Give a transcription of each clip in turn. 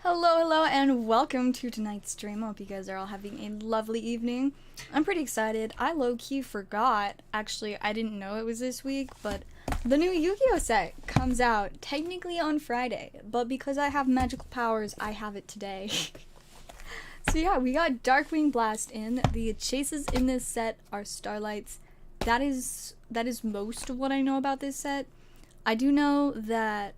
Hello, and welcome to tonight's stream. I hope you guys are all having a lovely evening. I'm pretty excited. I low-key forgot. Actually, I didn't know it was this week, but the new Yu-Gi-Oh set comes out technically on Friday, but because I have magical powers, I have it today. So yeah, we got Darkwing Blast in. The chases in this set are Starlights. That is most of what I know about this set. I do know that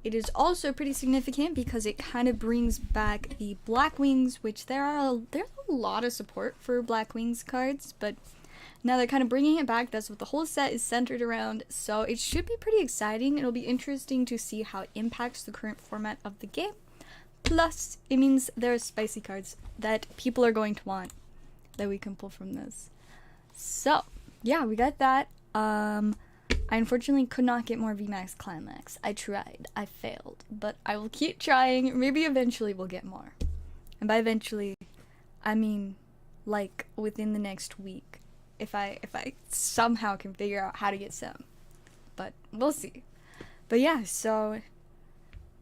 it is also pretty significant because it kind of brings back the Blackwings, which there's a lot of support for Blackwings cards, but now they're kind of bringing it back. That's what the whole set is centered around, so it should be pretty exciting. It'll be interesting to see how it impacts the current format of the game. Plus, it means there are spicy cards that people are going to want that we can pull from this. So, yeah, we got that. I unfortunately could not get more VMAX Climax. I tried. I failed. But I will keep trying. Maybe eventually we'll get more. And by eventually, I mean, like, within the next week. If I somehow can figure out how to get some. But we'll see. But yeah, so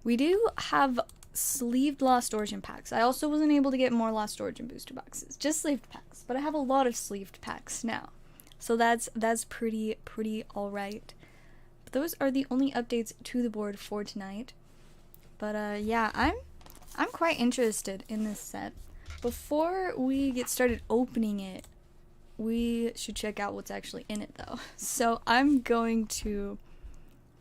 we do have sleeved Lost Origin packs. I also wasn't able to get more Lost Origin booster boxes. Just sleeved packs. But I have a lot of sleeved packs now. So that's pretty alright. But those are the only updates to the board for tonight. But yeah, I'm quite interested in this set. Before we get started opening it, we should check out what's actually in it though. So I'm going to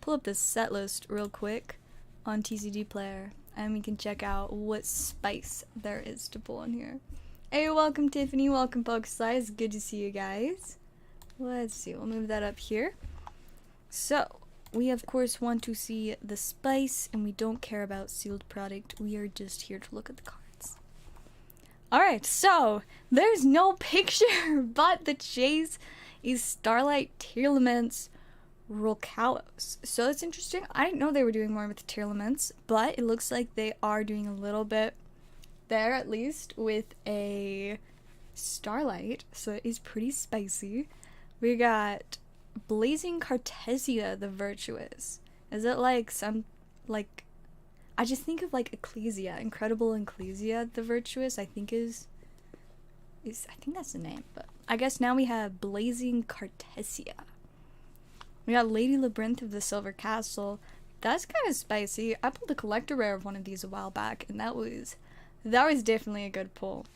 pull up this set list real quick on TCG Player, and we can check out what spice there is to pull in here. Hey, welcome Tiffany, welcome Pokesize, good to see you guys. Let's see, we'll move that up here. So, we of course want to see the spice, and we don't care about sealed product. We are just here to look at the cards. Alright, so, there's no picture, but the chase is Starlight Tearlaments Rolcalos. So that's interesting. I didn't know they were doing more with Tearlaments, but it looks like they are doing a little bit there, at least, with a Starlight. So it is pretty spicy. We got Blazing Cartesia the Virtuous. Is it like some, like, I just think of like Ecclesia, Incredible Ecclesia the Virtuous, I think I think that's the name, but I guess now we have Blazing Cartesia. We got Lady Labyrinth of the Silver Castle. That's kind of spicy. I pulled a collector rare of one of these a while back, and that was definitely a good pull.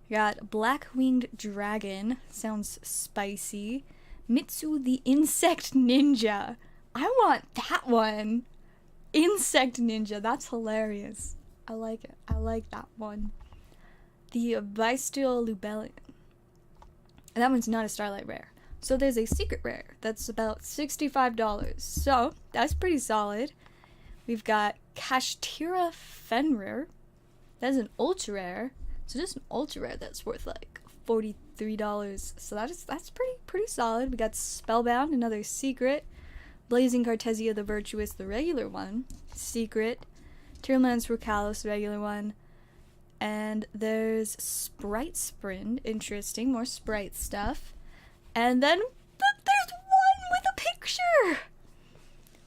We got Black Winged Dragon. Sounds spicy. Mitsu the Insect Ninja. I want that one. Insect Ninja. That's hilarious. I like it. I like that one. The Bestial Lubellion. And that one's not a Starlight rare. So there's a secret rare that's about $65. So that's pretty solid. We've got Kashtira Fenrir. That's an ultra rare. So just an ultra rare that's worth like $43. So that's pretty solid. We got Spellbound, another secret. Blazing Cartesia the Virtuous, the regular one, secret. Tearlaments Rolcalos, the regular one. And there's Sprite Sprint, interesting, more Sprite stuff. And then there's one with a picture.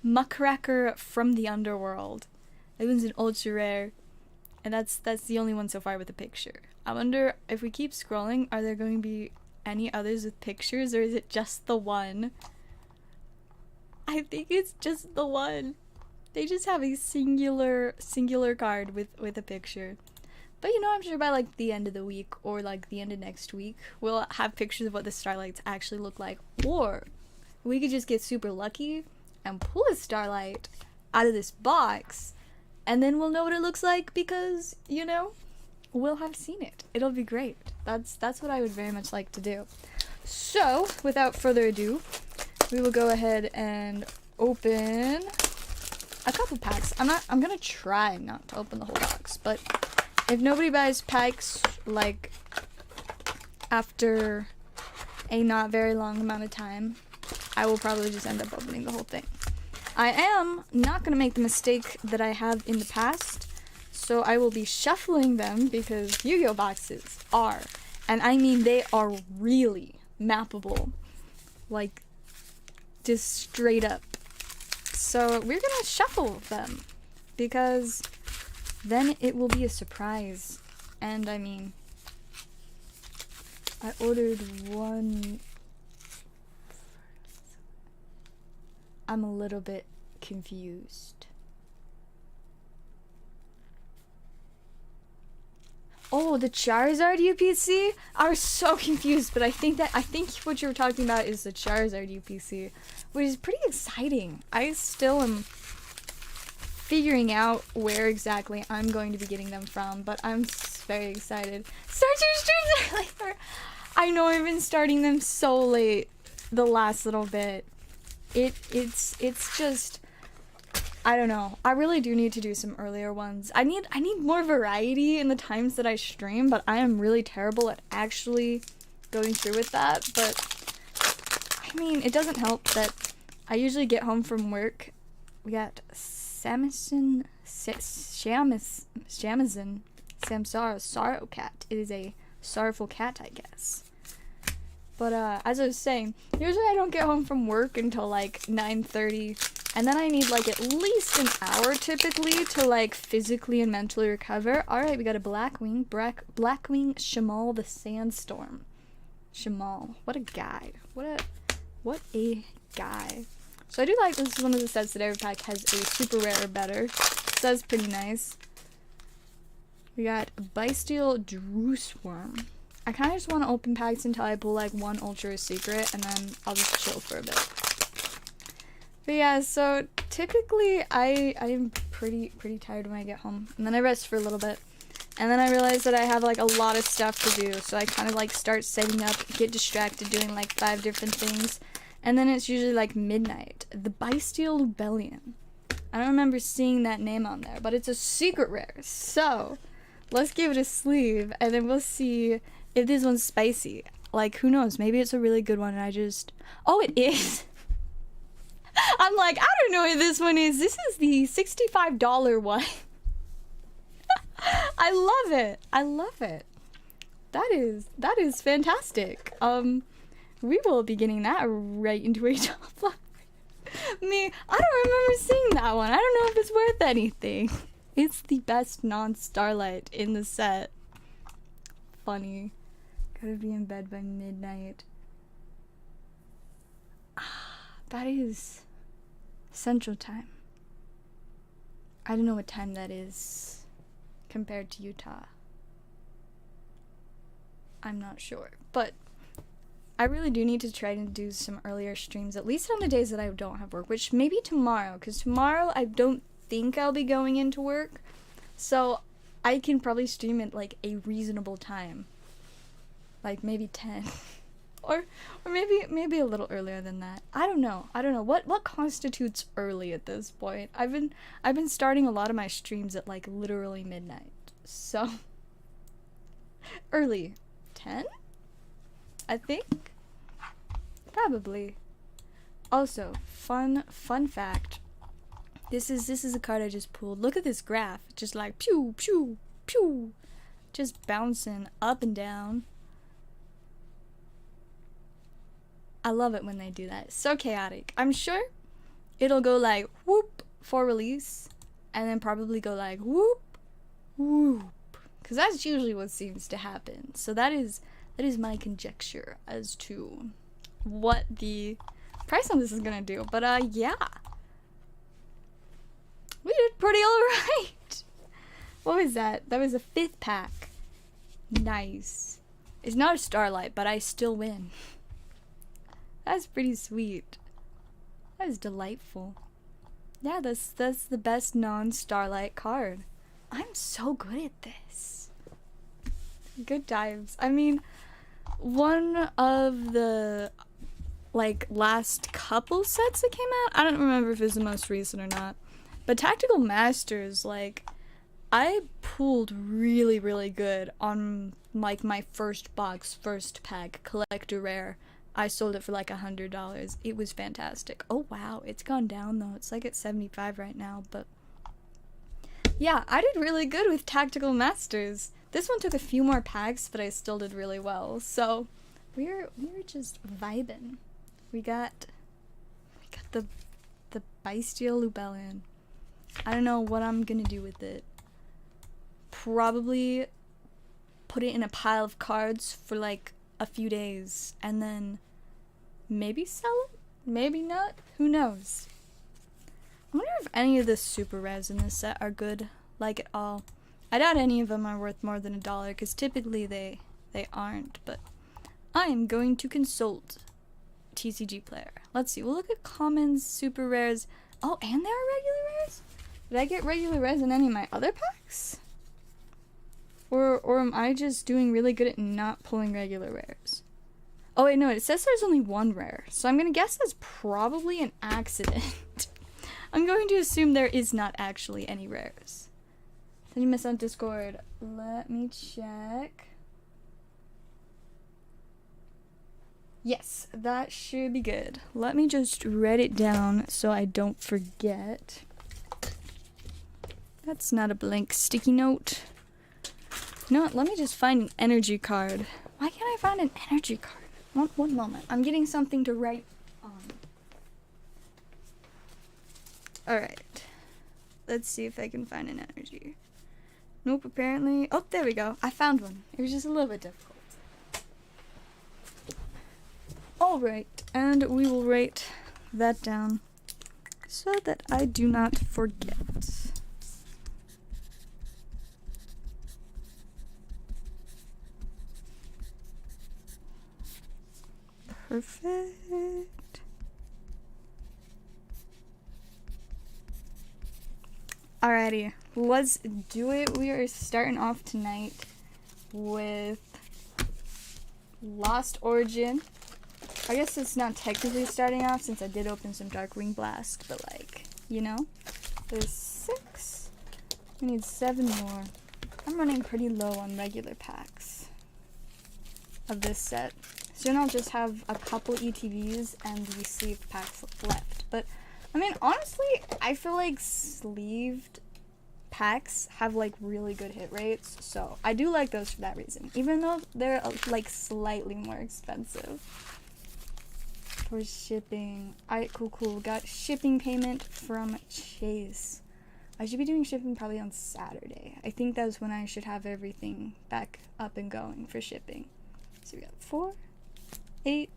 Muckracker from the Underworld. That one's an ultra rare. And that's the only one so far with a picture. I wonder if we keep scrolling, are there going to be any others with pictures, or is it just the one? I think it's just the one. They just have a singular card with a picture. But you know, I'm sure by like the end of the week or like the end of next week, we'll have pictures of what the Starlights actually look like. Or we could just get super lucky and pull a Starlight out of this box, and then we'll know what it looks like because, you know, we'll have seen it. It'll be great. That's what I would very much like to do. So, without further ado, we will go ahead and open a couple packs. I'm gonna try not to open the whole box, but if nobody buys packs, like, after a not very long amount of time, I will probably just end up opening the whole thing. I am not going to make the mistake that I have in the past, so I will be shuffling them because Yu-Gi-Oh boxes are, and I mean they are really mappable, like, just straight up. So we're going to shuffle them because then it will be a surprise. And I mean, I ordered one. I'm a little bit confused. Oh, the Charizard UPC? I was so confused, but I think what you were talking about is the Charizard UPC, which is pretty exciting. I still am figuring out where exactly I'm going to be getting them from, but I'm very excited. Start your streams earlier! I know I've been starting them so late the last little bit. It's just, I don't know. I really do need to do some earlier ones. I need more variety in the times that I stream, but I am really terrible at actually going through with that. But I mean, it doesn't help that I usually get home from work. We got Samson, Samsara, Sorrow Cat. It is a sorrowful cat, I guess. But as I was saying, usually I don't get home from work until like 9:30, and then I need like at least an hour typically to like physically and mentally recover. Alright, we got a Blackwing, Shamal the Sandstorm. Shamal, what a guy. What a guy. So I do like this is one of the sets that every pack has a super rare or better. So that's pretty nice. We got Bestial Drewsworm. I kind of just want to open packs until I pull like one ultra secret, and then I'll just chill for a bit. But yeah, so typically I am pretty tired when I get home, and then I rest for a little bit, and then I realize that I have like a lot of stuff to do, so I kind of like start setting up, get distracted doing like 5 different things, and then it's usually like midnight. The Bestial Rebellion. I don't remember seeing that name on there, but it's a secret rare, so let's give it a sleeve, and then we'll see if this one's spicy. Like, who knows? Maybe it's a really good one and I just... Oh, it is! I'm like, I don't know what this one is. This is the $65 one. I love it. I love it. That is fantastic. We will be getting that right into a top line. Me, I don't remember seeing that one. I don't know if it's worth anything. It's the best non-Starlight in the set. Funny. Gotta be in bed by midnight. That is Central Time. I don't know what time that is compared to Utah. I'm not sure. But I really do need to try to do some earlier streams, at least on the days that I don't have work, which maybe tomorrow, because tomorrow I don't think I'll be going into work. So I can probably stream at like a reasonable time. Like maybe 10 or maybe a little earlier than that. I don't know what constitutes early at this point. I've been starting a lot of my streams at like literally midnight, so early 10 I think, probably. Also, fun fact, this is a card I just pulled. Look at this graph, just like pew pew pew, just bouncing up and down. I love it when they do that. It's so chaotic. I'm sure it'll go like whoop for release, and then probably go like whoop whoop, because that's usually what seems to happen. So that is my conjecture as to what the price on this is gonna do. But yeah, we did pretty alright. What was that? That was a 5th pack. Nice. It's not a Starlight, but I still win. That's pretty sweet. That is delightful. Yeah, that's the best non-Starlight card. I'm so good at this. Good times. I mean, one of the like last couple sets that came out, I don't remember if it's the most recent or not, but Tactical Masters, like, I pulled really good on like my first box, first pack, collector rare. I sold it for like $100. It was fantastic. Oh wow, it's gone down though. It's like at 75 right now, but yeah, I did really good with Tactical Masters. This one took a few more packs, but I still did really well. So we're just vibing. We got the Bestial Rebellion. I don't know what I'm gonna do with it. probably put it in a pile of cards for like a few days and then maybe sell it, maybe not, who knows. I wonder if any of the super rares in this set are good, like at all. I doubt any of them are worth more than $1 because typically they aren't, but I am going to consult TCG Player. Let's see, we'll look at commons, super rares. Oh, and there are regular rares? Did I get regular rares in any of my other packs? Or am I just doing really good at not pulling regular rares? Oh wait, no, it says there's only one rare, so I'm gonna guess that's probably an accident. I'm going to assume there is not actually any rares. Did you miss on Discord? Let me check. Yes, that should be good. Let me just write it down so I don't forget. That's not a blank sticky note. You know what? Let me just find an energy card. Why can't I find an energy card? One moment. I'm getting something to write on. Alright. Let's see if I can find an energy. Nope, apparently. Oh, there we go. I found one. It was just a little bit difficult. Alright, and we will write that down so that I do not forget. Perfect. Alrighty, let's do it. We are starting off tonight with Lost Origin. I guess it's not technically starting off since I did open some Darkwing Blast, but like, you know, there's 6. We need 7 more. I'm running pretty low on regular packs of this set. Soon I'll just have a couple ETVs and the sleeved packs left. But, I mean, honestly, I feel like sleeved packs have like really good hit rates, so I do like those for that reason, even though they're like slightly more expensive. For shipping. Alright, cool. Got shipping payment from Chase. I should be doing shipping probably on Saturday. I think that's when I should have everything back up and going for shipping. So we got 4, 8,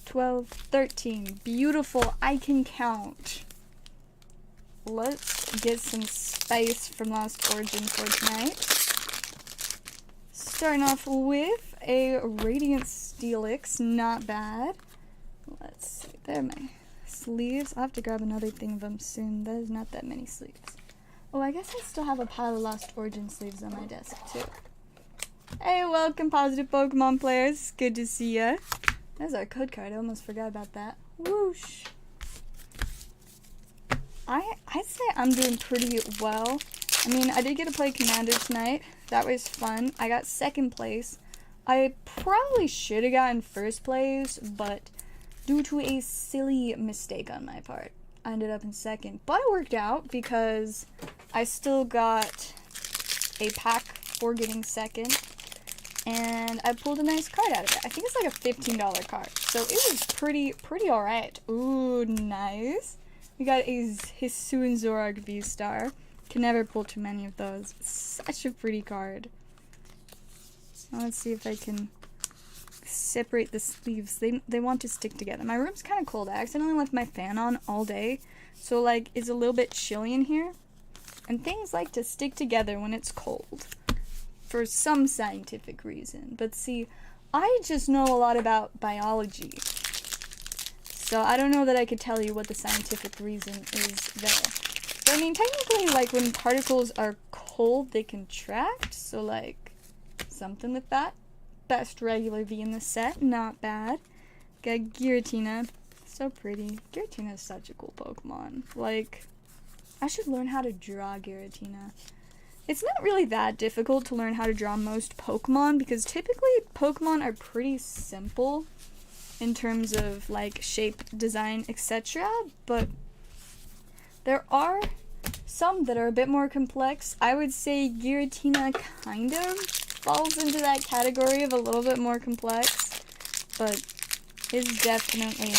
12, 13. Beautiful. I can count. Let's get some spice from Lost Origin for tonight. Starting off with a Radiant Steelix. Not bad. Let's see, there are my sleeves. I'll have to grab another thing of them soon. There's not that many sleeves. Oh, I guess I still have a pile of Lost Origin sleeves on my desk, too. Hey, welcome, positive Pokemon players. Good to see ya. There's our code card. I almost forgot about that. Whoosh. I'd say I'm doing pretty well. I mean, I did get to play Commander tonight. That was fun. I got 2nd place. I probably should have gotten 1st place, but due to a silly mistake on my part, I ended up in 2nd. But it worked out because I still got a pack for getting 2nd. And I pulled a nice card out of it. I think it's like a $15 card. So it was pretty alright. Ooh, nice. We got a Hisuian Zorark V-Star. Can never pull too many of those. Such a pretty card. Now let's see if I can separate the sleeves. They want to stick together. My room's kind of cold. I accidentally left my fan on all day. So like it's a little bit chilly in here. And things like to stick together when it's cold. For some scientific reason. But see, I just know a lot about biology. So I don't know that I could tell you what the scientific reason is there. But I mean, technically, like, when particles are cold, they contract. So, like, something with that. Best regular V in the set. Not bad. Got Giratina. So pretty. Giratina is such a cool Pokemon. Like, I should learn how to draw Giratina. It's not really that difficult to learn how to draw most Pokemon, because typically Pokemon are pretty simple in terms of like shape, design, etc. But there are some that are a bit more complex. I would say Giratina kind of falls into that category of a little bit more complex, but it's definitely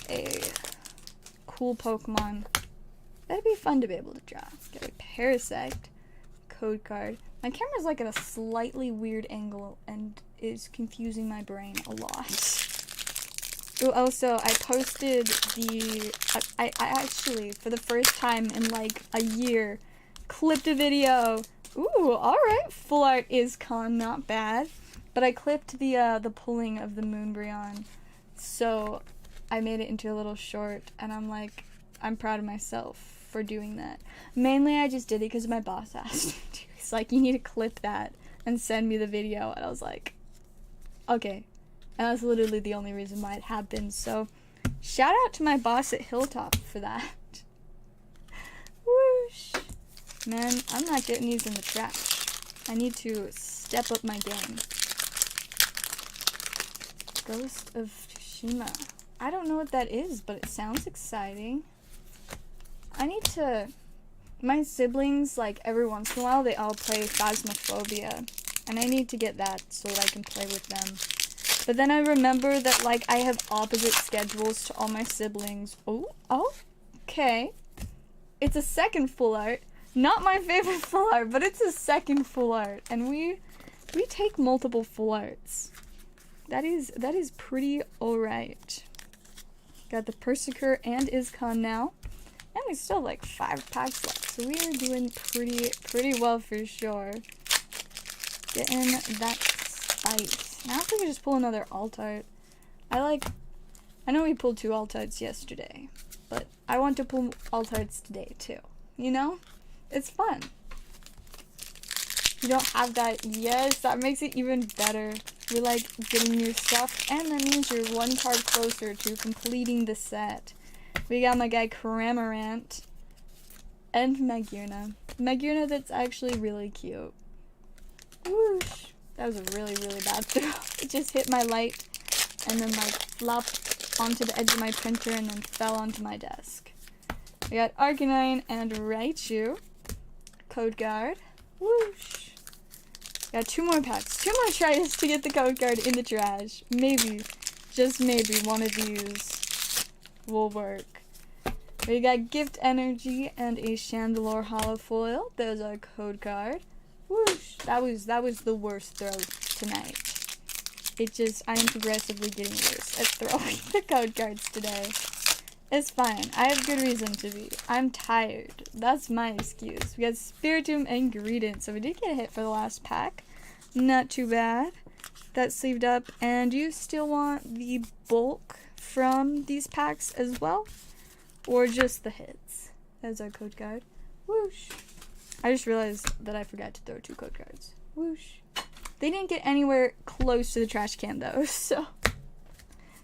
a cool Pokemon. That'd be fun to be able to draw. Get a Parasect. code card. My camera's like at a slightly weird angle and is confusing my brain a lot. Ooh, also, I posted I actually, for the first time in like a year, clipped a video. Ooh, alright, full art is con, not bad. But I clipped the pulling of the Moonbryon, so I made it into a little short, and I'm proud of myself for doing that. Mainly, I just did it because my boss asked me to. He's like, you need to clip that and send me the video, and I was like, okay. And that's literally the only reason why it happened, so shout out to my boss at Hilltop for that. Whoosh. Man, I'm not getting these in the trash. I need to step up my game. Ghost of Tsushima. I don't know what that is, but it sounds exciting. I need to... My siblings, like, every once in a while, they all play Phasmophobia. And I need to get that so that I can play with them. But then I remember that, like, I have opposite schedules to all my siblings. Oh, okay. It's a second full art. Not my favorite full art, but it's a second full art. And we take multiple full arts. That is pretty alright. Got the Persecutor and Iscon now. And we still have, like, 5 packs left. So we are doing pretty well for sure. Getting that spice. Now if we could just pull another alt art. I know we pulled 2 alt arts yesterday, but I want to pull alt arts today too. You know? It's fun. You don't have that. Yes, that makes it even better. We like getting new stuff, and that means you're 1 card closer to completing the set. We got my guy Cramorant and Magearna. Magearna that's actually really cute. Whoosh. That was a really bad throw. It just hit my light and then like flopped onto the edge of my printer and then fell onto my desk. We got Arcanine and Raichu. Code Guard. Whoosh. Got 2 more packs. 2 more tries to get the code card in the trash. Maybe, just maybe, one of these will work. We got Gift Energy and a Chandelure Holofoil. There's our code card. Whoosh. That was the worst throw tonight. I am progressively getting worse at throwing the code cards today. It's fine. I have good reason to be. I'm tired. That's my excuse. We got Spiritomb and Greedent. So we did get a hit for the last pack. Not too bad. That's sleeved up. And do you still want the bulk from these packs as well? Or just the hits? That's our code card. Whoosh. I just realized that I forgot to throw 2 code cards. Whoosh. They didn't get anywhere close to the trash can though, so.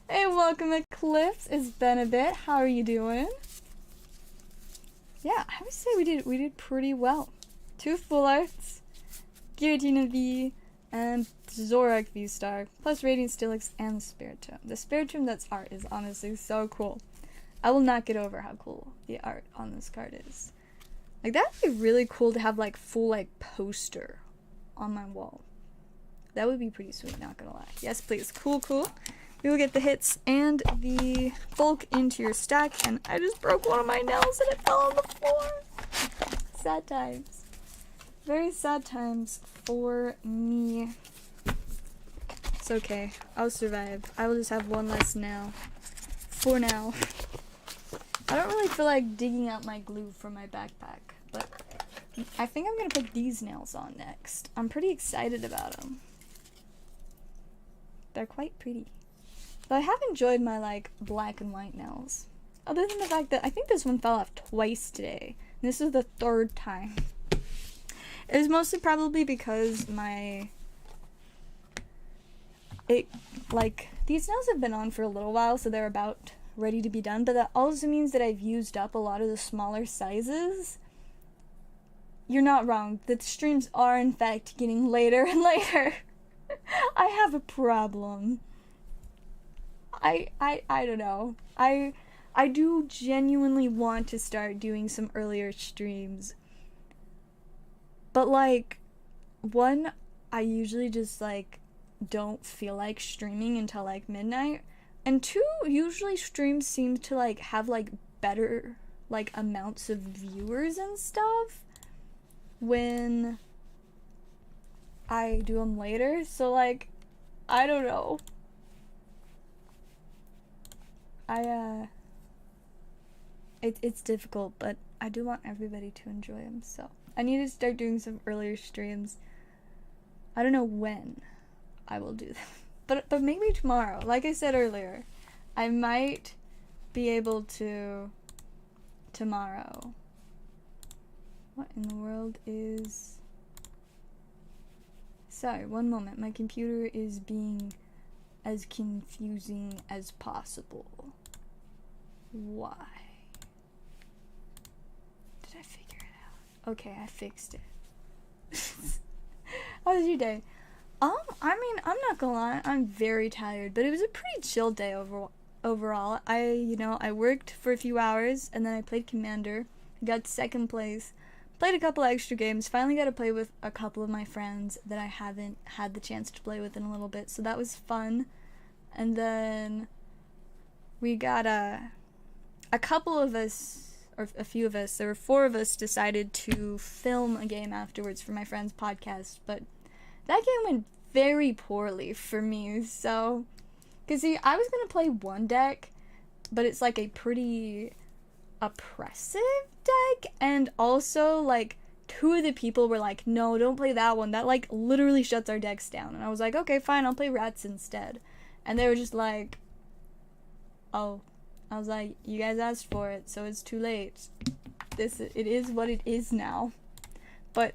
Hey, welcome Eclipse. It's been a bit. How are you doing? Yeah, I would say we did pretty well. 2 full arts, Giratina V, and Zorak V-Star, plus Radiant Steelix and the Spiritomb. The Spiritomb that's art is honestly so cool. I will not get over how cool the art on this card is. Like, that would be really cool to have, like, full, like, poster on my wall. That would be pretty sweet, not gonna lie. Yes, please. Cool. We will get the hits and the bulk into your stack, and I just broke one of my nails and it fell on the floor. Sad times. Very sad times for me. It's okay. I'll survive. I will just have 1 less nail. For now. I don't really feel like digging out my glue from my backpack, but I think I'm gonna put these nails on next. I'm pretty excited about them. They're quite pretty. But I have enjoyed my, like, black and white nails. Other than the fact that I think this one fell off twice today. And this is the 3rd time. It was mostly probably because these nails have been on for a little while, so they're about ready to be done, but that also means that I've used up a lot of the smaller sizes. You're not wrong. The streams are in fact getting later and later. I have a problem. I don't know. I do genuinely want to start doing some earlier streams. But like, 1, I usually just like don't feel like streaming until like midnight. And 2, usually streams seem to like have like better like amounts of viewers and stuff. when I do them later. So, like, I don't know. It's difficult, but I do want everybody to enjoy them, so I need to start doing some earlier streams. I don't know when I will do them, but maybe tomorrow. Like I said earlier, I might be able to tomorrow. What in the world is... Sorry, one moment. My computer is being as confusing as possible. Why? Did I figure it out? Okay, I fixed it. How was your day? I mean, I'm not gonna lie, I'm very tired, but it was a pretty chill day overall. I worked for a few hours, and then I played Commander, got second place, played a couple extra games, finally got to play with a couple of my friends that I haven't had the chance to play with in a little bit, so that was fun. And then we got a couple of us, or a few of us, there were 4 of us, decided to film a game afterwards for my friend's podcast, but that game went very poorly for me, so... Because, see, I was going to play one deck, but it's, like, a pretty oppressive deck, and also, like, 2 of the people were like, no, don't play that one, that, like, literally shuts our decks down, and I was like, okay, fine, I'll play Rats instead, and they were just like, oh, I was like, you guys asked for it, so it's too late, it is what it is now, but,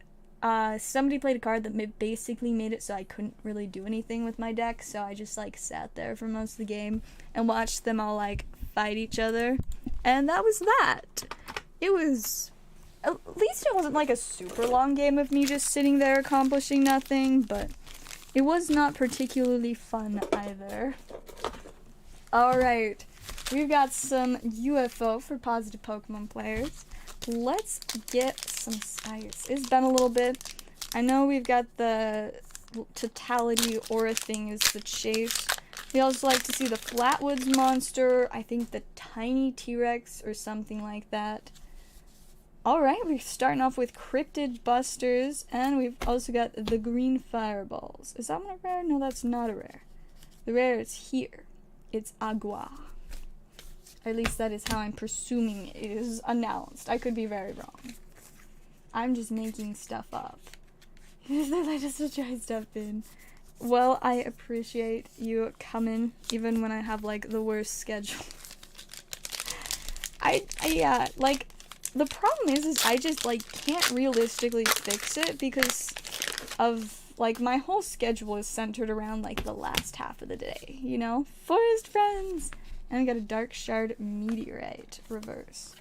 somebody played a card that basically made it so I couldn't really do anything with my deck, so I just, like, sat there for most of the game and watched them all, like, fight each other, and that was that. It was, at least it wasn't, like, a super long game of me just sitting there accomplishing nothing, but it was not particularly fun either. Alright, we've got some UFO for positive Pokemon players. Let's get some ice. It's been a little bit. I know we've got the totality aura thing is the chase. We also like to see the Flatwoods monster. I think the tiny T-Rex or something like that. Alright, we're starting off with Cryptid Busters. And we've also got the green fireballs. Is that one a rare? No, that's not a rare. The rare is here. It's Agua. At least that is how I'm presuming it is announced. I could be very wrong. I'm just making stuff up. They let us try stuff in. Well, I appreciate you coming, even when I have, like, the worst schedule. Yeah, like, the problem is I just, like, can't realistically fix it because of, like, my whole schedule is centered around, like, the last half of the day, you know? Forest friends! And we got a Dark Shard Meteorite reverse.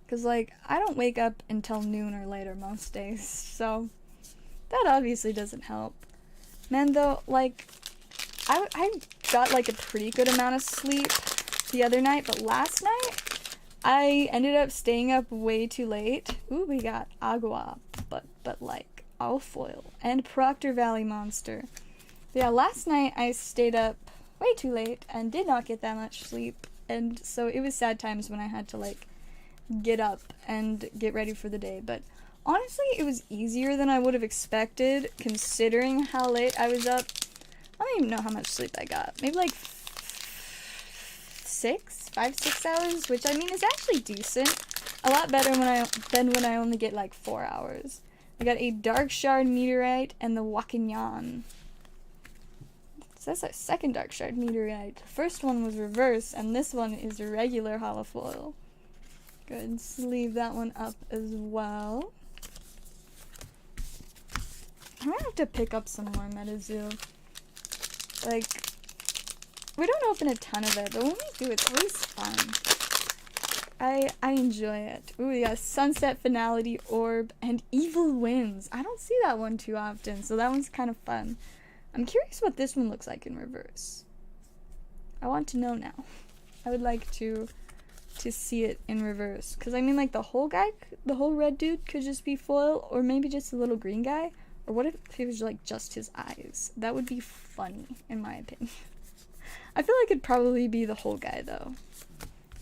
Because, like, I don't wake up until noon or later most days, so that obviously doesn't help. Man, though, like, I got, like, a pretty good amount of sleep the other night, but last night, I ended up staying up way too late. Ooh, we got Agua, but like, Alfoil, and Proctor Valley Monster. But yeah, last night I stayed up way too late and did not get that much sleep, and so it was sad times when I had to, like, get up and get ready for the day, but honestly, it was easier than I would have expected, considering how late I was up. I don't even know how much sleep I got. Maybe, like, 6 hours, which, I mean, is actually decent. A lot better than when I only get, like, 4 hours. I got a Dark Shard Meteorite and the Wakanyan. So that's our second Dark Shard Meteorite. The first one was reverse, and this one is a regular holofoil. Good, let's leave that one up as well. I might have to pick up some more MetaZoo. Like, we don't open a ton of it, but when we do, it's always fun. I enjoy it. Ooh, we got Sunset Finality Orb and Evil Winds. I don't see that one too often, so that one's kind of fun. I'm curious what this one looks like in reverse. I want to know now. I would like to see it in reverse. Because, I mean, like, the whole red dude could just be foil, or maybe just a little green guy. Or what if it was, like, just his eyes? That would be funny, in my opinion. I feel like it'd probably be the whole guy, though.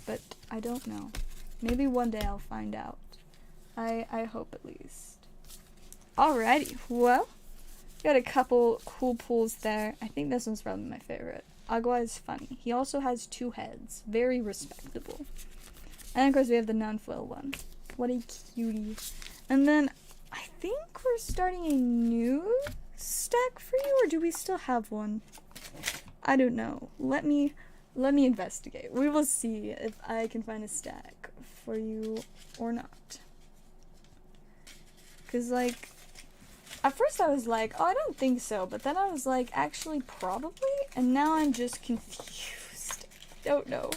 But I don't know. Maybe one day I'll find out. I hope at least. Alrighty, well, got a couple cool pulls there. I think this one's probably my favorite. Agua is funny. He also has 2 heads. Very respectable. And of course we have the non-foil one. What a cutie. And then I think we're starting a new stack for you, or do we still have one? I don't know. Let me investigate. We will see if I can find a stack for you or not. Cause like, at first I was like, oh, I don't think so, but then I was like, actually probably, and now I'm just confused. Don't know.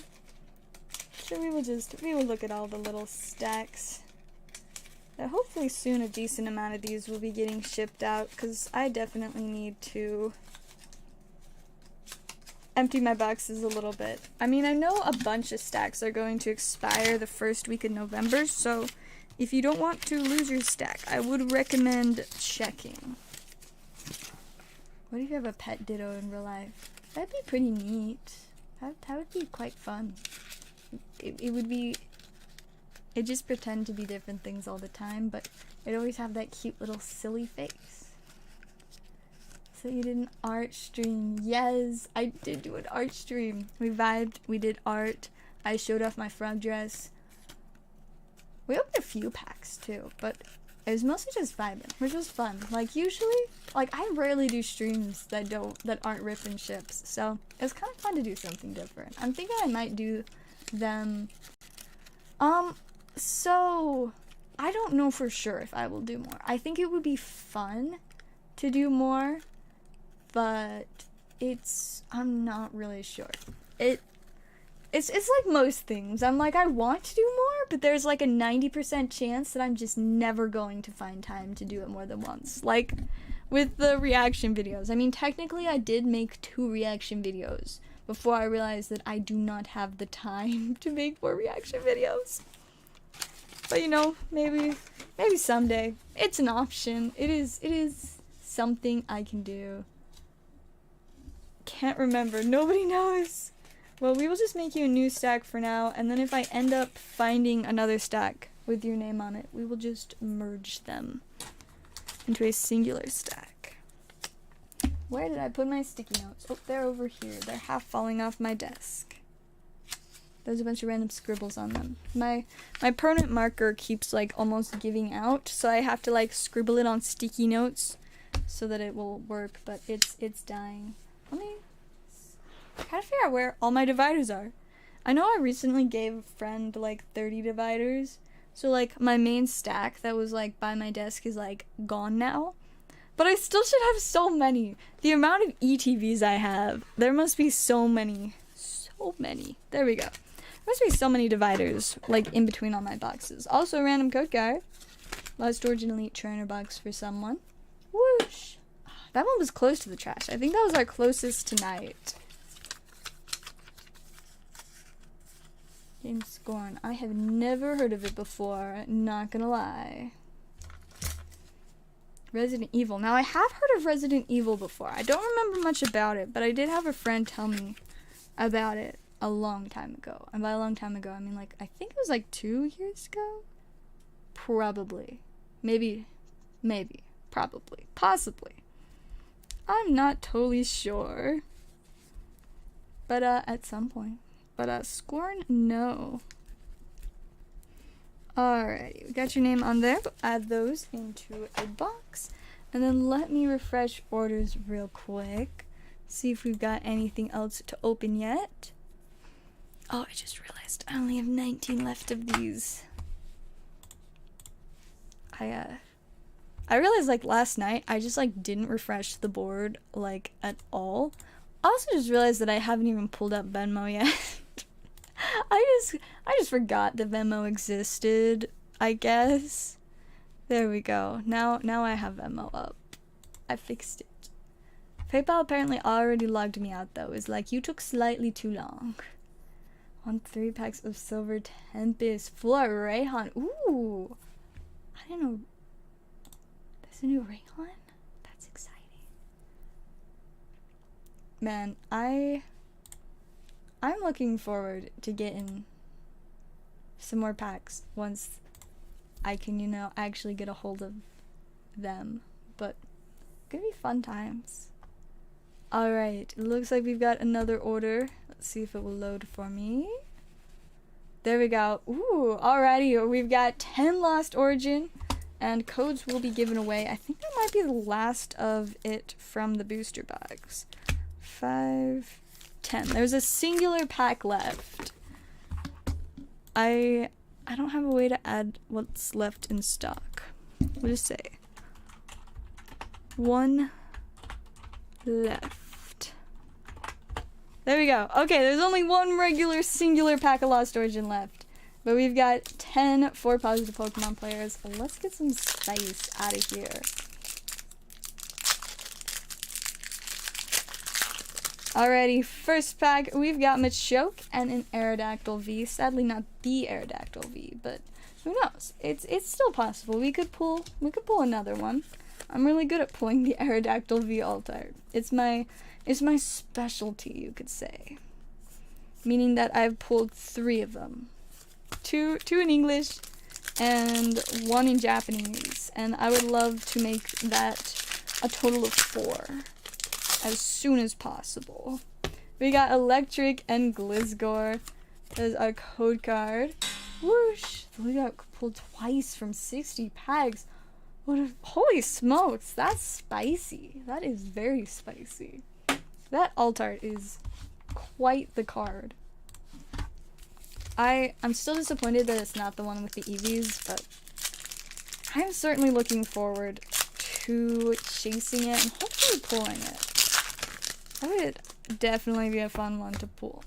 So we will look at all the little stacks. Hopefully soon a decent amount of these will be getting shipped out, because I definitely need to empty my boxes a little bit. I mean, I know a bunch of stacks are going to expire the first week of November, so if you don't want to lose your stack, I would recommend checking. What if you have a pet Ditto in real life? That'd be pretty neat. That would be quite fun. It would be... It just pretend to be different things all the time, but it always have that cute little silly face. So you did an art stream. Yes, I did do an art stream. We vibed, we did art. I showed off my frog dress. We opened a few packs too, but it was mostly just vibing, which was fun. Like usually, like I rarely do streams that aren't rip and ships, so it was kind of fun to do something different. I'm thinking I might do them. So I don't know for sure if I will do more. I think it would be fun to do more, but I'm not really sure. It's like most things. I'm like, I want to do more, but there's like a 90% chance that I'm just never going to find time to do it more than once. Like with the reaction videos. I mean, technically I did make 2 reaction videos before I realized that I do not have the time to make more reaction videos. But you know, maybe someday. It's an option. It is something I can do. Can't remember. Nobody knows. Well, we will just make you a new stack for now, and then if I end up finding another stack with your name on it, we will just merge them into a singular stack. Where did I put my sticky notes? Oh, they're over here. They're half falling off my desk. There's a bunch of random scribbles on them. My permanent marker keeps like almost giving out, so I have to like scribble it on sticky notes so that it will work, but it's dying. Let me try to figure out where all my dividers are. I know I recently gave a friend like 30 dividers, so like my main stack that was like by my desk is like gone now, but I still should have so many. The amount of ETVs I have, there must be so many. There we go. There must be so many dividers like in between all my boxes. Also a random code card. Lost Origin Elite Trainer box for someone. Whoosh. That one was close to the trash. I think that was our closest tonight. Game Scorn. I have never heard of it before, not gonna lie. Resident Evil. Now I have heard of Resident Evil before. I don't remember much about it, but I did have a friend tell me about it a long time ago. And by a long time ago, I mean like, I think it was like 2 years ago? Probably. Maybe. Probably. Possibly. I'm not totally sure. But at some point. But Scorn, no. Alrighty, we got your name on there. We'll add those into a box. And then let me refresh orders real quick. See if we've got anything else to open yet. Oh, I just realized I only have 19 left of these. I realized like last night I just like didn't refresh the board like at all. I also just realized that I haven't even pulled up Venmo yet. I just forgot that Venmo existed, I guess. There we go. Now I have Venmo up. I fixed it. PayPal apparently already logged me out though. It's like, you took slightly too long. On 3 packs of Silver Tempest. Full art Rayhan. Ooh. I didn't know. There's a new Rayhan? That's exciting. Man, I'm looking forward to getting some more packs once I can, you know, actually get a hold of them. But gonna be fun times. Alright, it looks like we've got another order. Let's see if it will load for me. There we go. Ooh, alrighty, we've got 10 Lost Origin, and codes will be given away. I think that might be the last of it from the booster bags. 5, 10. There's a singular pack left. I don't have a way to add what's left in stock. We'll just say 1 left. There we go. Okay, there's only 1 regular singular pack of Lost Origin left. But we've got 10 for positive Pokemon players. Let's get some spice out of here. Alrighty, first pack, we've got Machoke and an Aerodactyl V. Sadly not the Aerodactyl V, but who knows? It's still possible. We could pull another one. I'm really good at pulling the Aerodactyl V alt-art. It's my specialty, you could say. Meaning that I've pulled 3 of them. 2 in English and 1 in Japanese. And I would love to make that a total of 4 as soon as possible. We got Electric and Glizgore as our code card. Whoosh! We got pulled twice from 60 packs. Holy smokes, that's spicy. That is very spicy. That alt art is quite the card. I'm still disappointed that it's not the one with the EEVEEs, but I'm certainly looking forward to chasing it and hopefully pulling it. That would definitely be a fun one to pull.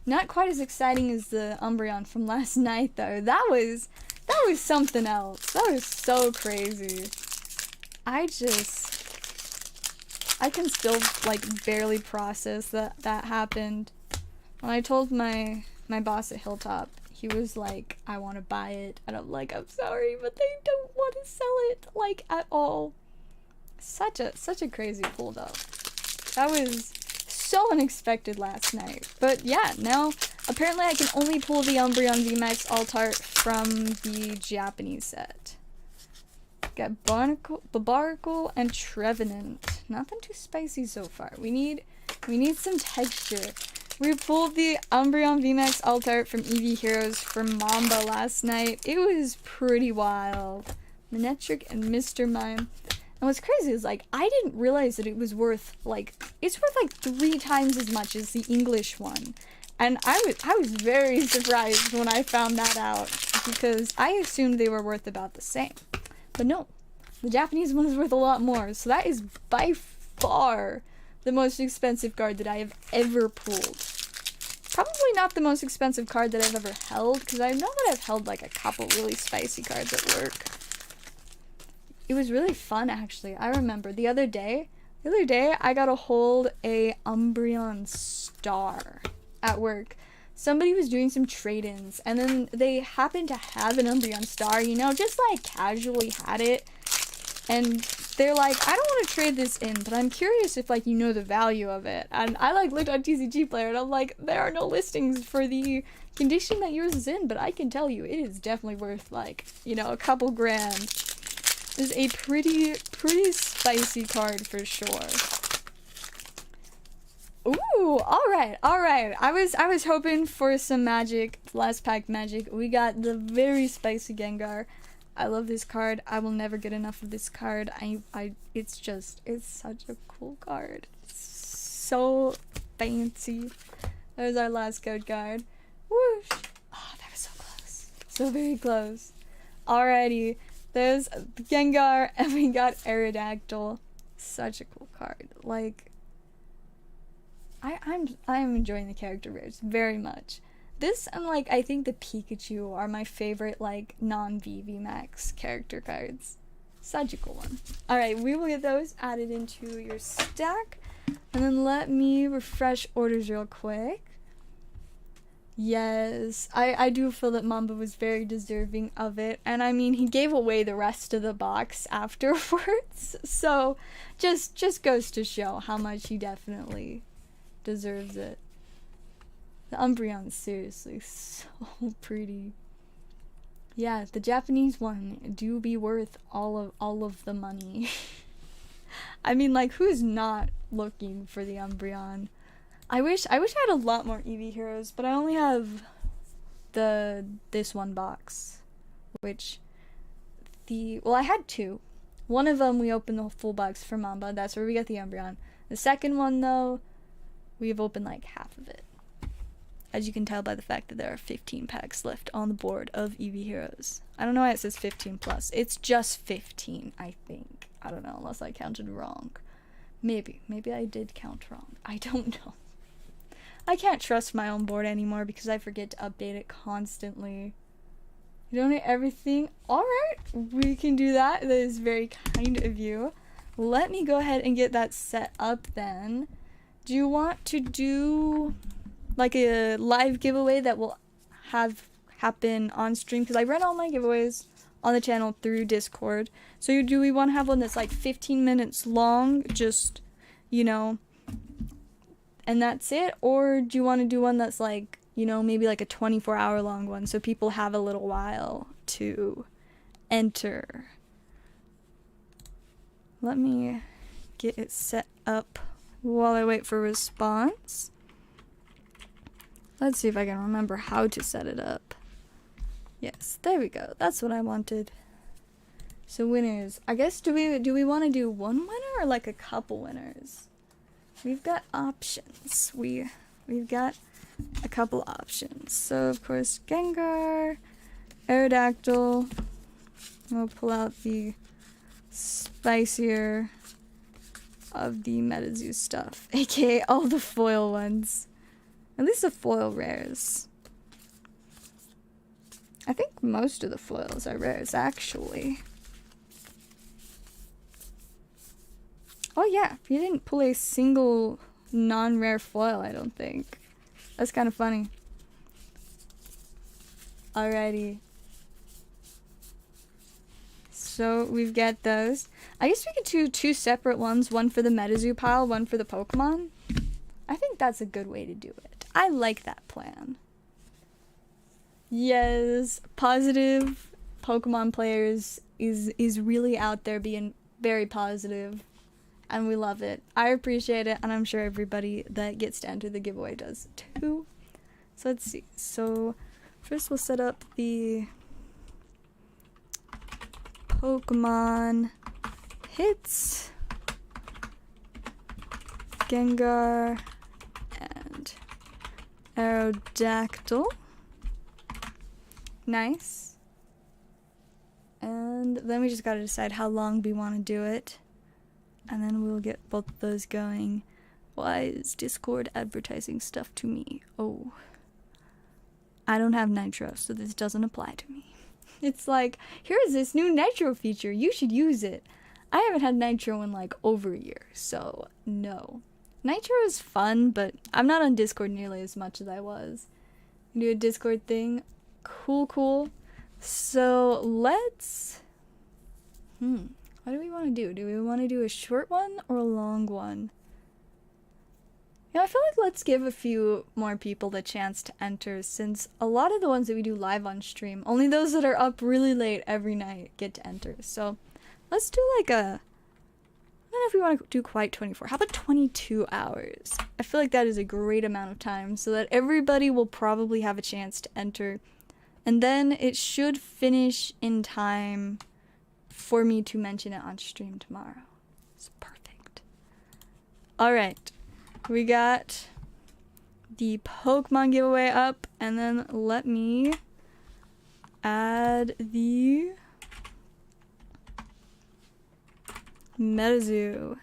Not quite as exciting as the Umbreon from last night, though. That was something else. That was so crazy. I can still, like, barely process that happened. When I told my boss at Hilltop, he was like, I want to buy it. And I'm like, I'm sorry, but they don't want to sell it, like, at all. Such a crazy pull, though. That was so unexpected last night. But yeah, now apparently I can only pull the Umbreon VMAX alt-art from the Japanese set. Got Barnacle and Trevenant. Nothing too spicy so far. We need some texture. We pulled the Umbreon VMAX alt-art from EEVEE Heroes from Mamba last night. It was pretty wild. Manectric and Mr. Mime. And what's crazy is, like, I didn't realize that it was worth, like, it's worth, like, 3 times as much as the English one. And I was very surprised when I found that out, because I assumed they were worth about the same. But no, the Japanese one is worth a lot more, so that is by far the most expensive card that I have ever pulled. Probably not the most expensive card that I've ever held, because I know that I've held, like, a couple really spicy cards at work. It was really fun, actually. I remember the other day I got to hold a Umbreon Star at work. Somebody was doing some trade-ins, and then they happened to have an Umbreon Star, you know, just like casually had it. And they're like, I don't want to trade this in, but I'm curious if, like, you know the value of it. And I, like, looked on TCG Player, and I'm like, there are no listings for the condition that yours is in, but I can tell you it is definitely worth, like, you know, a couple grand. Is a pretty spicy card for sure. Ooh, alright. I was hoping for some magic, last pack magic. We got the very spicy Gengar. I love this card. I will never get enough of this card. It's such a cool card. It's so fancy. There's our last code card. Whoosh. Oh, that was so close. So very close. Alrighty. There's Gengar, and we got Aerodactyl. Such a cool card. Like, I'm enjoying the character rares very much. This and, like, I think the Pikachu are my favorite, like, non-VVMAX character cards. Such a cool one. Alright, we will get those added into your stack. And then let me refresh orders real quick. Yes, I do feel that Mamba was very deserving of it, and I mean, he gave away the rest of the box afterwards, so just goes to show how much he definitely deserves it. The Umbreon is seriously so pretty. Yeah, the Japanese one do be worth all of the money. I mean, like, who's not looking for the Umbreon? I wish I had a lot more EV heroes, but I only have this one box, which I had two. One of them we opened the full box for Mamba. That's where we get the Umbreon. The second one, though, we've opened like half of it. As you can tell by the fact that there are 15 packs left on the board of EV heroes. I don't know why it says 15 plus. It's just 15, I think. I don't know, unless I counted wrong. Maybe I did count wrong. I don't know. I can't trust my own board anymore because I forget to update it constantly. You donate everything? Alright, we can do that. That is very kind of you. Let me go ahead and get that set up then. Do you want to do like a live giveaway that will have happen on stream? Because I run all my giveaways on the channel through Discord. So do we want to have one that's like 15 minutes long, just, you know, and that's it? Or do you want to do one that's like, you know, maybe like a 24-hour long one so people have a little while to enter? Let me get it set up while I wait for response. Let's see if I can remember how to set it up. Yes, there we go. That's what I wanted. So winners. I guess do we want to do one winner or like a couple winners? We've got options. We've got a couple options. So of course Gengar, Aerodactyl. We'll pull out the spicier of the Metazoo stuff, aka all the foil ones. At least the foil rares. I think most of the foils are rares, actually. Oh yeah, you didn't pull a single non-rare foil, I don't think. That's kind of funny. Alrighty. So we've got those. I guess we could do two separate ones, one for the Metazoo pile, one for the Pokemon. I think that's a good way to do it. I like that plan. Yes, positive Pokemon players is really out there being very positive, and we love it. I appreciate it, and I'm sure everybody that gets to enter the giveaway does too. So let's see. So first we'll set up the Pokemon hits, Gengar, and Aerodactyl. Nice. And then we just gotta decide how long we want to do it, and then we'll get both of those going. Why is Discord advertising stuff to me? Oh, I don't have Nitro, so this doesn't apply to me. It's like, here's this new Nitro feature, you should use it. I haven't had Nitro in like over a year, so no. Nitro is fun, but I'm not on Discord nearly as much as I was. Do a Discord thing. Cool. So let's... what do we want to do? Do we want to do a short one or a long one? You know, I feel like let's give a few more people the chance to enter, since a lot of the ones that we do live on stream, only those that are up really late every night get to enter. So let's do like a... I don't know if we want to do quite 24. How about 22 hours? I feel like that is a great amount of time so that everybody will probably have a chance to enter. And then it should finish in time for me to mention it on stream tomorrow. It's perfect. Alright. We got the Pokemon giveaway up. And then let me add the Metazoo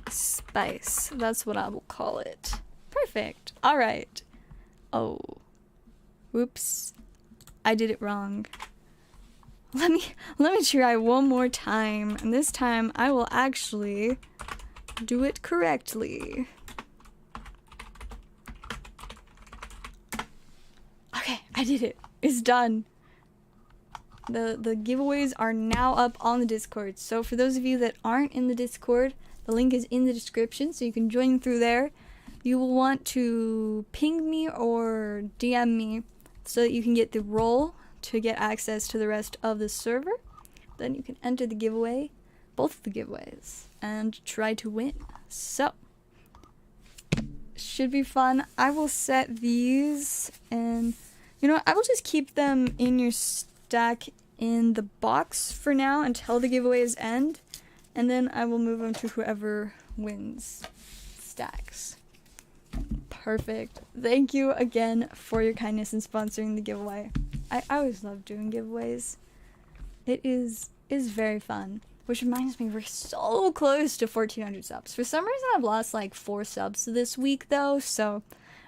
Spice. That's what I will call it. Perfect. Alright. Oh. Whoops. I did it wrong. Let me try one more time. And this time I will actually do it correctly. Okay, I did it. It's done. The giveaways are now up on the Discord. So for those of you that aren't in the Discord, the link is in the description, so you can join through there. you will want to ping me or DM me so that you can get the role to get access to the rest of the server. Then you can enter the giveaway, both of the giveaways, and try to win. So, should be fun. I will set these, and you know, I will just keep them in your stack in the box for now until the giveaways end, and then I will move them to whoever wins stacks. Perfect. Thank you again for your kindness in sponsoring the giveaway. I always love doing giveaways. It is very fun. Which reminds me, we're so close to 1,400 subs. For some reason, I've lost like 4 subs this week, though. So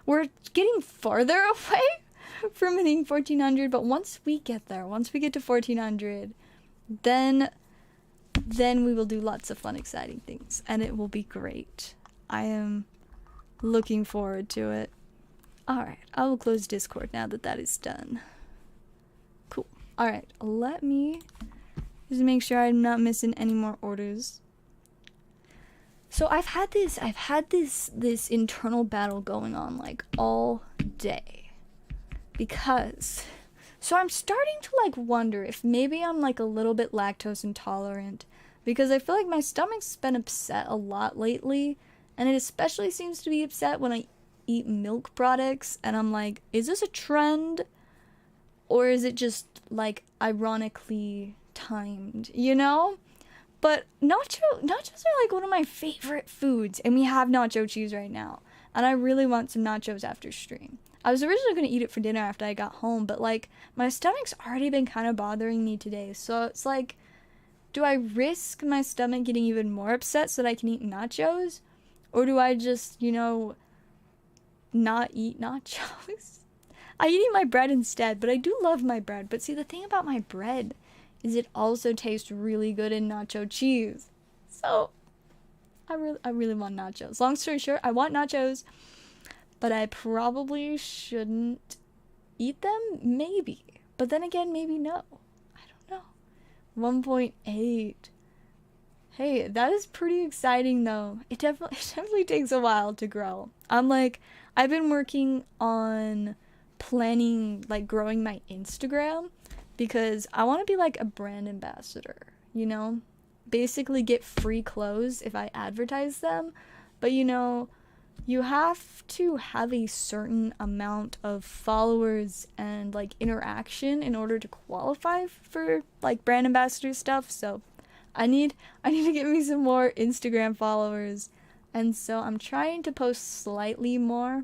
we're getting farther away from hitting 1,400. But once we get there, once we get to 1,400, then we will do lots of fun, exciting things. And it will be great. I am looking forward to it. Alright, I will close Discord now that that is done. Cool. Alright, let me just make sure I'm not missing any more orders. So I've had this internal battle going on like all day. Because so I'm starting to like wonder if maybe I'm like a little bit lactose intolerant, because I feel like my stomach's been upset a lot lately, and it especially seems to be upset when I eat milk products, and I'm like, is this a trend? Or is it just like ironically timed, you know? But nachos are like one of my favorite foods, and we have nacho cheese right now, and I really want some nachos after stream. I was originally going to eat it for dinner after I got home, but like my stomach's already been kind of bothering me today, so it's like, do I risk my stomach getting even more upset so that I can eat nachos, or do I just, you know, not eat nachos? I eat my bread instead, but I do love my bread. But see, the thing about my bread is it also tastes really good in nacho cheese. So, I really want nachos. Long story short, I want nachos, but I probably shouldn't eat them? Maybe. But then again, maybe no. I don't know. 1.8. Hey, that is pretty exciting though. It definitely takes a while to grow. I've been working on planning, like, growing my Instagram, because I want to be like a brand ambassador, you know? Basically get free clothes if I advertise them, but you know, you have to have a certain amount of followers and like interaction in order to qualify for like brand ambassador stuff. So I need to get me some more Instagram followers, and so I'm trying to post slightly more.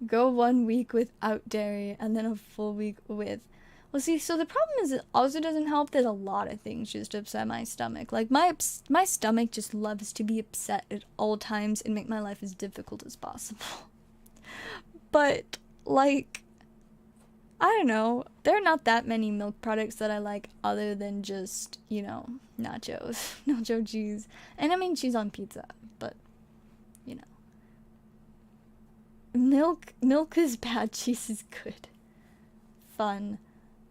Go 1 week without dairy, and then a full week with. Well, see, so the problem is it also doesn't help that a lot of things just upset my stomach. Like, my stomach just loves to be upset at all times and make my life as difficult as possible. But, like, I don't know. There are not that many milk products that I like other than just, you know, nachos. Nacho cheese. And I mean cheese on pizza, but, you know. Milk is bad, cheese is good. Fun.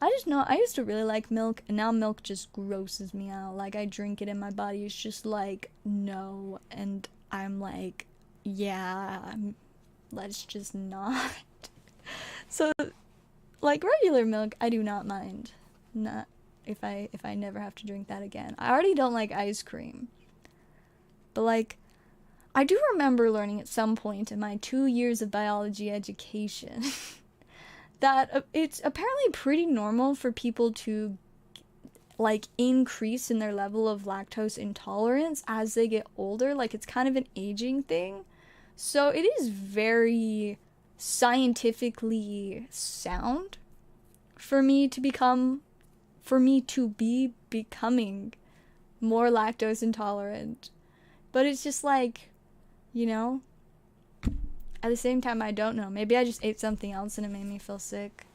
I just know, I used to really like milk, and now milk just grosses me out. Like, I drink it and my body is just like, no. And I'm like, yeah, let's just not. So, like, regular milk, I do not mind. Not if I never have to drink that again. I already don't like ice cream. But, like, I do remember learning at some point in my 2 years of biology education that it's apparently pretty normal for people to, like, increase in their level of lactose intolerance as they get older. Like, it's kind of an aging thing. So it is very scientifically sound for me to be becoming more lactose intolerant. But it's just like, you know, at the same time, I don't know. Maybe I just ate something else and it made me feel sick.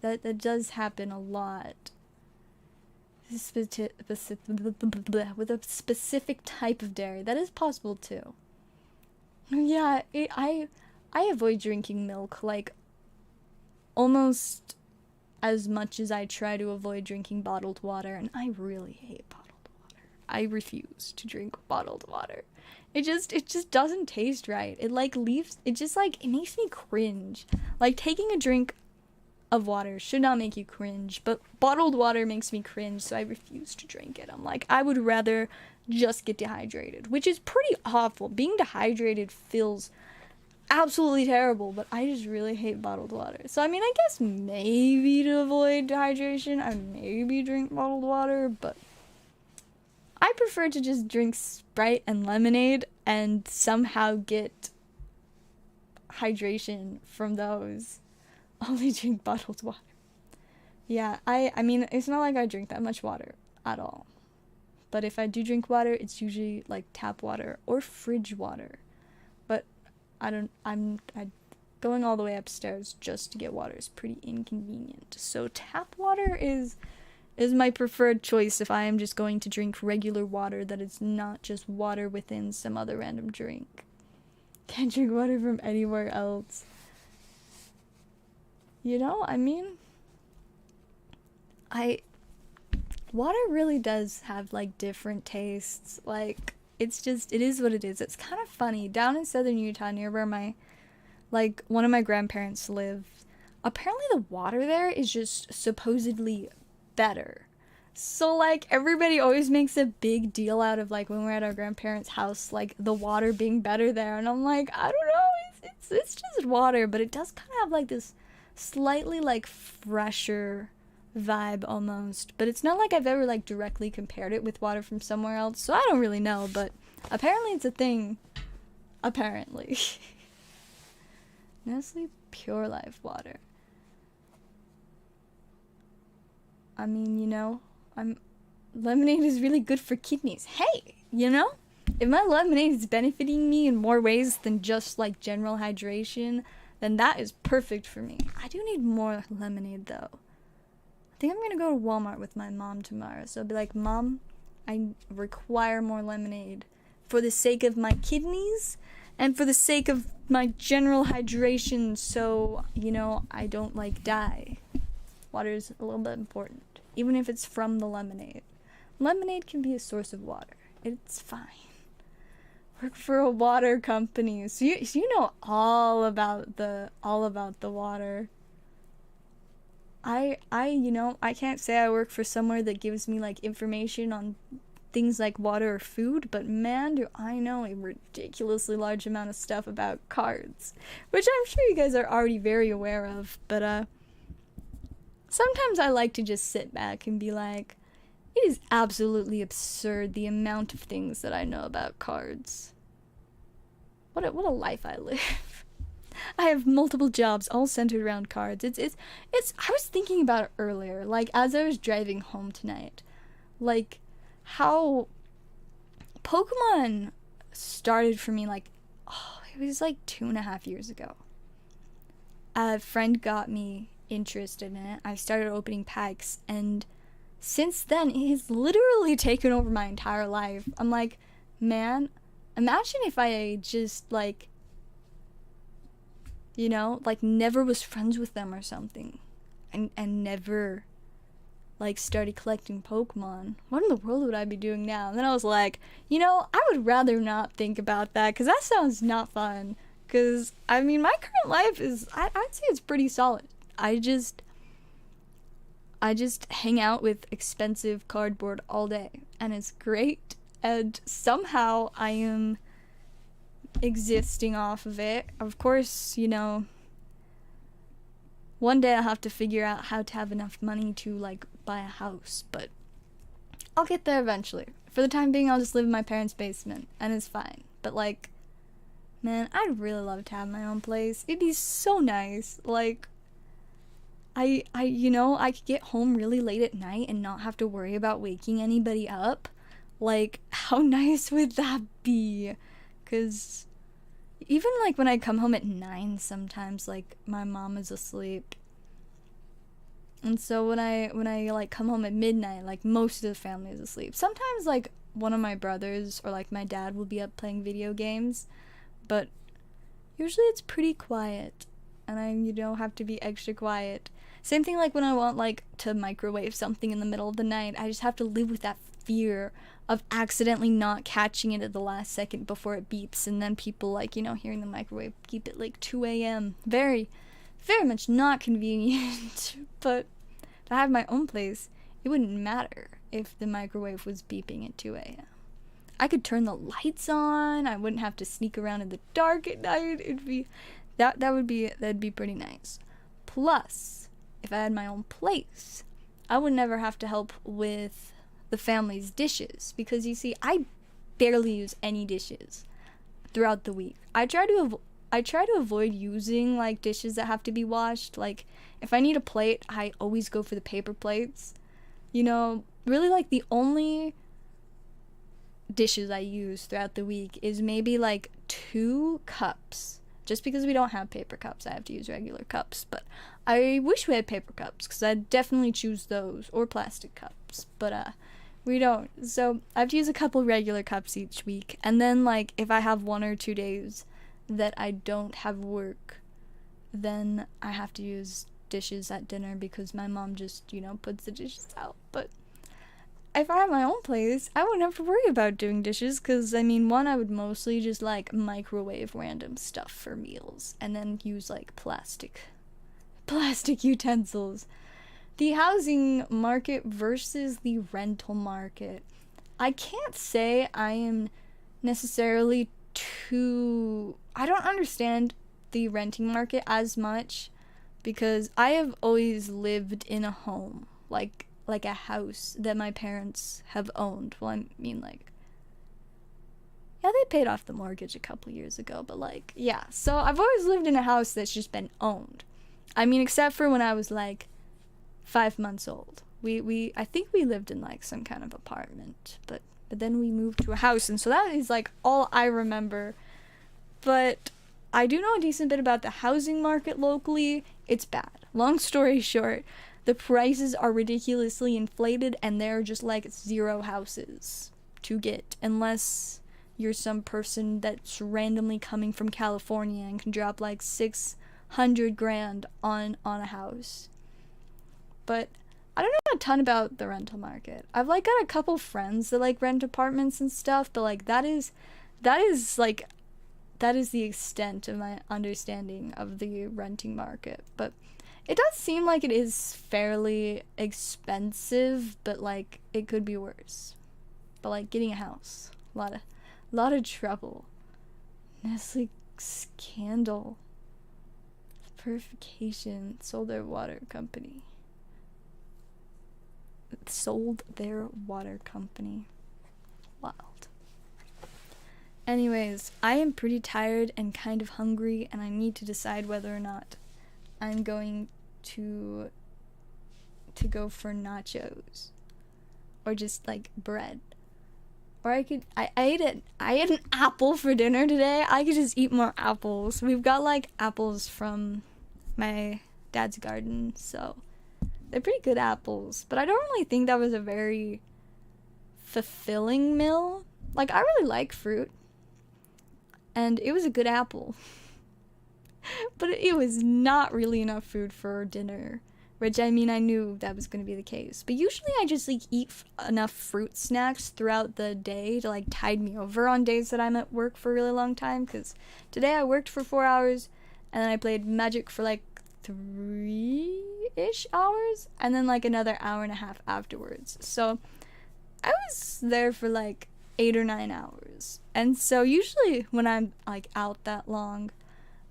That does happen a lot. With a specific type of dairy. That is possible too. Yeah, I avoid drinking milk, like, almost as much as I try to avoid drinking bottled water, and I really hate bottled water. I refuse to drink bottled water. It just doesn't taste right. It like leaves, it just like, it makes me cringe. Like taking a drink of water should not make you cringe, but bottled water makes me cringe, so I refuse to drink it. I'm like, I would rather just get dehydrated, which is pretty awful. Being dehydrated feels absolutely terrible, but I just really hate bottled water. So I mean, I guess maybe to avoid dehydration, I maybe drink bottled water, but I prefer to just drink Sprite and lemonade and somehow get hydration from those. Only drink bottled water. Yeah, I mean, it's not like I drink that much water at all. But if I do drink water, it's usually like tap water or fridge water. But I'm going all the way upstairs just to get water is pretty inconvenient. So tap water is my preferred choice if I am just going to drink regular water that is not just water within some other random drink. Can't drink water from anywhere else. You know, I mean, water really does have, like, different tastes. Like, it is what it is. It's kind of funny. Down in southern Utah, near where one of my grandparents live, apparently the water there is just supposedly better. So, like, everybody always makes a big deal out of, like, when we're at our grandparents' house, like, the water being better there. And I'm like, I don't know, it's just water, but it does kind of have, like, this slightly, like, fresher vibe almost. But it's not like I've ever, like, directly compared it with water from somewhere else, so I don't really know, but apparently it's a thing. Apparently. Nestle Pure Life water. I mean, you know, lemonade is really good for kidneys. Hey, you know, if my lemonade is benefiting me in more ways than just, like, general hydration, then that is perfect for me. I do need more lemonade, though. I think I'm gonna go to Walmart with my mom tomorrow. So I'll be like, Mom, I require more lemonade for the sake of my kidneys and for the sake of my general hydration, so, you know, I don't, like, die. Water is a little bit important, even if it's from the lemonade. Lemonade can be a source of water. It's fine. Work for a water company, so you know all about the water. I you know, I can't say I work for somewhere that gives me, like, information on things like water or food, but man, do I know a ridiculously large amount of stuff about cards, which I'm sure you guys are already very aware of, but sometimes I like to just sit back and be like, it is absolutely absurd the amount of things that I know about cards. What a life I live. I have multiple jobs all centered around cards. It's I was thinking about it earlier, like, as I was driving home tonight, like, how Pokemon started for me, like, it was like 2.5 years ago. A friend got me interested in it. I started opening packs, and since then, it has literally taken over my entire life. I'm like, man, imagine if I just, like, you know, like, never was friends with them or something, and never, like, started collecting Pokemon. What in the world would I be doing now? And then I was like, you know, I would rather not think about that, because that sounds not fun. Because, I mean, my current life is, I'd say it's pretty solid. I just hang out with expensive cardboard all day, and it's great, and somehow I am existing off of it. Of course, you know, one day I'll have to figure out how to have enough money to, like, buy a house, but I'll get there eventually. For the time being, I'll just live in my parents' basement, and it's fine. But, like, man, I'd really love to have my own place. It'd be so nice. Like, I you know, I could get home really late at night and not have to worry about waking anybody up. Like, how nice would that be? 'Cause even, like, when I come home at 9 sometimes, like, my mom is asleep. And so when I like, come home at midnight, like, most of the family is asleep. Sometimes, like, one of my brothers or, like, my dad will be up playing video games, but usually it's pretty quiet, and I, you know, have to be extra quiet. Same thing, like, when I want, like, to microwave something in the middle of the night, I just have to live with that fear of accidentally not catching it at the last second before it beeps, and then people, like, you know, hearing the microwave beep at like 2 a.m. Very, very much not convenient. But if I have my own place, it wouldn't matter if the microwave was beeping at 2 a.m. I could turn the lights on. I wouldn't have to sneak around in the dark at night. It'd be that'd be pretty nice. Plus, if I had my own place, I would never have to help with the family's dishes, because you see, I barely use any dishes throughout the week. I try to avoid using like dishes that have to be washed. Like, if I need a plate, I always go for the paper plates. You know, really, like, the only dishes I use throughout the week is maybe like 2 cups. Just because we don't have paper cups, I have to use regular cups. But I wish we had paper cups, because I'd definitely choose those, or plastic cups. But we don't. So I have to use a couple regular cups each week. And then, like, if I have 1 or 2 days that I don't have work, then I have to use dishes at dinner, because my mom just, you know, puts the dishes out. But if I had my own place, I wouldn't have to worry about doing dishes, because, I mean, one, I would mostly just, like, microwave random stuff for meals, and then use, like, plastic utensils. The housing market versus the rental market. I can't say I am necessarily I don't understand the renting market as much, because I have always lived in a home, like a house that my parents have owned. Well, I mean, like, yeah, they paid off the mortgage a couple years ago, but, like, yeah. So I've always lived in a house that's just been owned. I mean, except for when I was, like, 5 months old. I think we lived in, like, some kind of apartment, but then we moved to a house, and so that is, like, all I remember. But I do know a decent bit about the housing market locally. It's bad. Long story short, the prices are ridiculously inflated, and there are just, like, 0 houses to get, unless you're some person that's randomly coming from California and can drop, like, $600,000 on a house. But I don't know a ton about the rental market. I've, like, got a couple friends that, like, rent apartments and stuff, but, like, that is the extent of my understanding of the renting market. But it does seem like it is fairly expensive, but, like, it could be worse. But, like, getting a house, a lot of trouble. Nestle scandal. Purification sold their water company. Wild. Anyways, I am pretty tired and kind of hungry, and I need to decide whether or not I'm going to go for nachos, or just, like, bread. Or I ate an apple for dinner today. I could just eat more apples. We've got, like, apples from my dad's garden, so they're pretty good apples. But I don't really think that was a very fulfilling meal. Like, I really like fruit, and it was a good apple. But it was not really enough food for dinner, which, I mean, I knew that was going to be the case. But usually I just, like, eat enough fruit snacks throughout the day to, like, tide me over on days that I'm at work for a really long time. Because today I worked for 4 hours, and then I played Magic for, like, 3-ish hours, and then, like, another hour and a half afterwards. So I was there for, like, 8 or 9 hours. And so usually when I'm, like, out that long,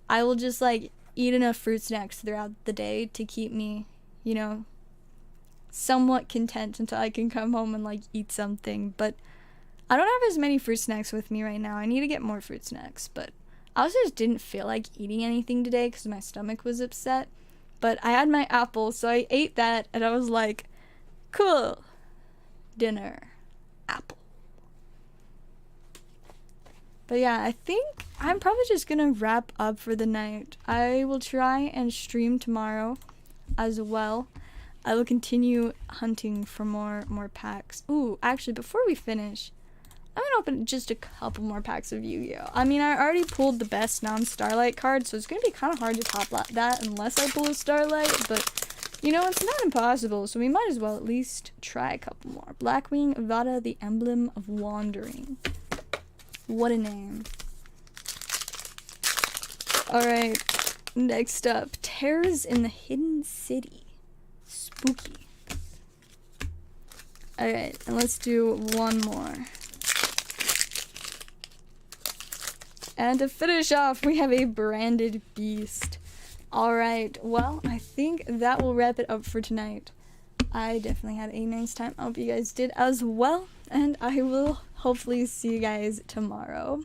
I will just, like, eat enough fruit snacks throughout the day to keep me, you know, somewhat content until I can come home and, like, eat something. But I don't have as many fruit snacks with me right now. I need to get more fruit snacks. But I also just didn't feel like eating anything today because my stomach was upset. But I had my apple, so I ate that, and I was like, cool. Dinner. Apple. But yeah, I think I'm probably just gonna wrap up for the night. I will try and stream tomorrow as well. I will continue hunting for more packs. Ooh, actually, before we finish, I'm gonna open just a couple more packs of Yu-Gi-Oh! I mean, I already pulled the best non-Starlight card, so it's gonna be kind of hard to top that unless I pull a Starlight, but You know, it's not impossible, so we might as well at least try a couple more. Blackwing Vada, the Emblem of Wandering. What a name. Alright, next up. Terrors in the Hidden City. Spooky. Alright, and let's do one more. And to finish off, we have a Branded Beast. Alright, well, I think that will wrap it up for tonight. I definitely had a nice time. I hope you guys did as well. And I will hopefully see you guys tomorrow.